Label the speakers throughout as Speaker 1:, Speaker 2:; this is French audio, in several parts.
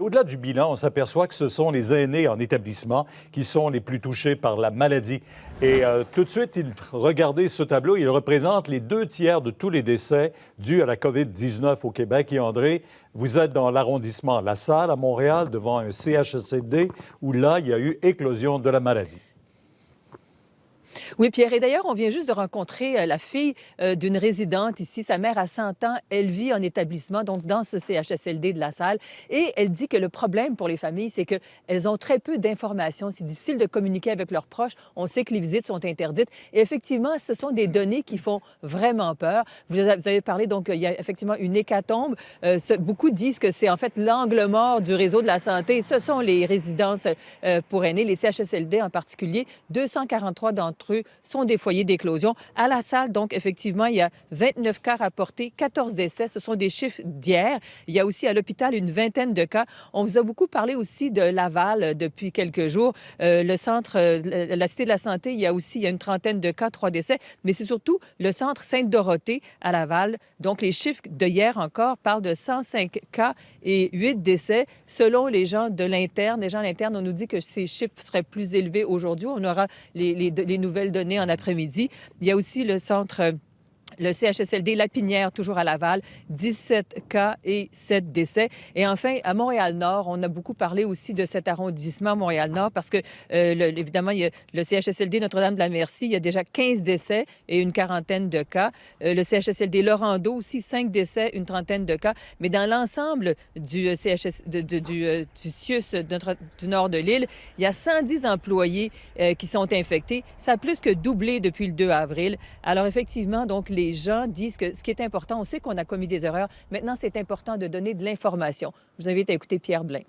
Speaker 1: Au-delà du bilan, on s'aperçoit que ce sont les aînés en établissement qui sont les plus touchés par la maladie. Et tout de suite, regardez ce tableau, il représente les 2 tiers de tous les décès dus à la COVID-19 au Québec. Et André, vous êtes dans l'arrondissement La Salle à Montréal, devant un CHSLD, où là, il y a eu éclosion de la maladie.
Speaker 2: Oui, Pierre. Et d'ailleurs, on vient juste de rencontrer la fille d'une résidente ici. Sa mère a 100 ans. Elle vit en établissement, donc dans ce CHSLD de La Salle. Et elle dit que le problème pour les familles, c'est qu'elles ont très peu d'informations. C'est difficile de communiquer avec leurs proches. On sait que les visites sont interdites. Et effectivement, ce sont des données qui font vraiment peur. Vous avez parlé, donc, il y a effectivement une hécatombe. Beaucoup disent que c'est en fait l'angle mort du réseau de la santé. Ce sont les résidences pour aînés, les CHSLD en particulier. 243 d'entre eux sont des foyers d'éclosion. À La Salle, donc, effectivement, il y a 29 cas rapportés, 14 décès. Ce sont des chiffres d'hier. Il y a aussi à l'hôpital une vingtaine de cas. On vous a beaucoup parlé aussi de Laval depuis quelques jours. Le centre, la Cité de la Santé, il y a une trentaine de cas, 3 décès. Mais c'est surtout le centre Sainte-Dorothée à Laval. Donc, les chiffres de hier encore parlent de 105 cas et 8 décès. Selon les gens de l'interne, les gens à l'interne, on nous dit que ces chiffres seraient plus élevés aujourd'hui. On aura les nouvelles données en après-midi. Il y a aussi le CHSLD Lapinière, toujours à Laval, 17 cas et 7 décès. Et enfin, à Montréal-Nord, on a beaucoup parlé aussi de cet arrondissement Montréal-Nord parce que, évidemment, il y a le CHSLD Notre-Dame-de-la-Merci, il y a déjà 15 décès et une quarantaine de cas. Le CHSLD Laurendeau aussi, 5 décès, une trentaine de cas. Mais dans l'ensemble du CIUS du nord de l'île, il y a 110 employés qui sont infectés. Ça a plus que doublé depuis le 2 avril. Alors, effectivement, donc, les gens disent que ce qui est important, on sait qu'on a commis des erreurs. Maintenant, c'est important de donner de l'information. Je vous invite à écouter Pierre Blain.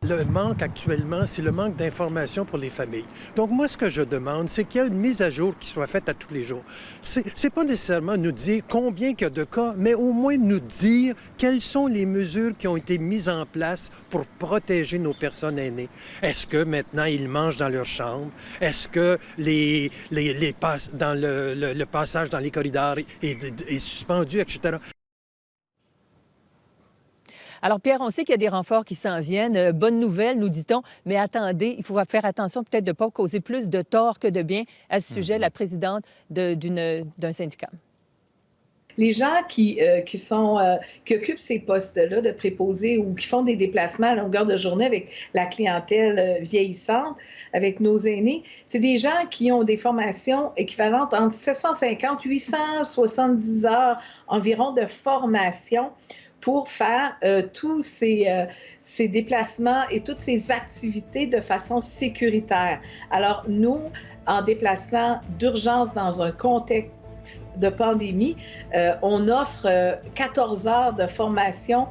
Speaker 3: Le manque actuellement, c'est le manque d'information pour les familles. Donc moi, ce que je demande, c'est qu'il y ait une mise à jour qui soit faite à tous les jours. C'est pas nécessairement nous dire combien il y a de cas, mais au moins nous dire quelles sont les mesures qui ont été mises en place pour protéger nos personnes aînées. Est-ce que maintenant ils mangent dans leur chambre? Est-ce que le passage dans les corridors est suspendu, etc.?
Speaker 2: Alors, Pierre, on sait qu'il y a des renforts qui s'en viennent. Bonne nouvelle, nous dit-on. Mais attendez, il faut faire attention peut-être de ne pas causer plus de tort que de bien à ce sujet, la présidente d'un syndicat.
Speaker 4: Les gens qui occupent ces postes-là de préposés ou qui font des déplacements à longueur de journée avec la clientèle vieillissante, avec nos aînés, c'est des gens qui ont des formations équivalentes entre 750 et 870 heures environ de formation pour faire tous ces déplacements et toutes ces activités de façon sécuritaire. Alors, nous, en déplaçant d'urgence dans un contexte de pandémie, on offre 14 heures de formation